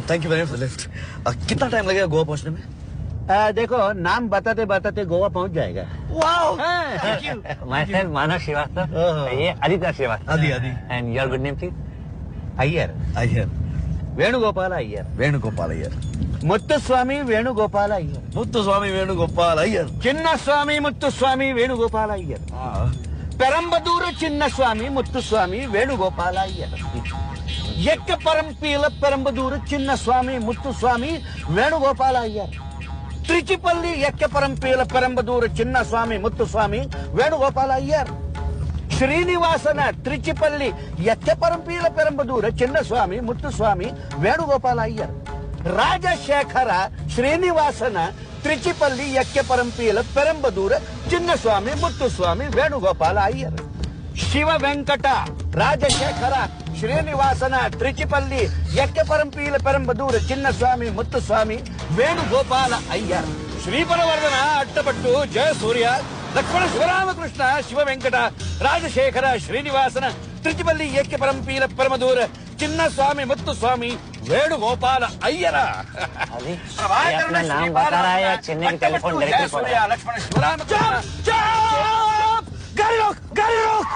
Thank you very much for lift. कितना time लगेगा गोवा पहुंचने में? देखो नाम बताते बताते गोवा पहुंच जाएगा। Wow Thank you. Myself, Manav Srivastava. ये Aditya Srivastava. आदि And your good name, please? Iyer, Iyer, Venugopala Iyer, Venugopal Iyer, Muthuswami Venugopala Iyer, Muthuswami Venugopal Iyer, Chinnaswami Muthuswami Venugopala Iyer, Perambadur Chinnaswami Muthuswami Venugopala Iyer, Ekka Parampeela Perambadur Chinnaswami Muthuswami Venugopala Iyer, Trichipalli Ekka Parampeela Perambadur Chinnaswami Muthuswami Venugopala Iyer, Srinivasana Trichipalli Ekka Parampeela Perambadur Chinnaswami Muthuswami Venugopala Iyer, Rajashekhara ಶ್ರೀನಿವಾಸನ ತ್ರಿಚಿಪಲ್ಲಿ ಎಕ್ಕೆ ಪರಂಪೀಲ ಪೆರಂಬದೂರ ಚಿನ್ನಸ್ವಾಮಿ ಮುತ್ತುಸ್ವಾಮಿ ವೇಣುಗೋಪಾಲ ಅಯ್ಯರ್, ಶಿವ ವೆಂಕಟ ರಾಜಶೇಖರ ಶ್ರೀನಿವಾಸನ ತ್ರಿಚಿಪಲ್ಲಿ ಎಕ್ಕೆ ಪರಂಪೀಲ ಪೆರಂಬದೂರ ಚಿನ್ನಸ್ವಾಮಿ ಮುತ್ತುಸ್ವಾಮಿ ವೇಣುಗೋಪಾಲ ಅಯ್ಯರ್, ಶ್ರೀಪರವರ್ಧನ ಅಟ್ಟಪಟ್ಟು ಜಯ ಸೂರ್ಯ ಲಕ್ಷ್ಮಣ ಶಿವರಾಮಕೃಷ್ಣ ಶಿವ ವೆಂಕಟ ರಾಜಶೇಖರ ಶ್ರೀನಿವಾಸನ ತ್ರಿಚಿಪಲ್ಲಿ ಎಕ್ಕೆ ಪರಂಪೀಲ ಪರಮದೂರ ಚಿನ್ನಸ್ವಾಮಿ ಮುತ್ತುಸ್ವಾಮಿ ವೇಣುಗೋಪಾಲ ಅಯ್ಯರ अपना नाम बता रहा है या चेन्नई की टेलीफोन डायरेक्टली लक्ष्मण शिवरामकृष्ण गाड़ी रोक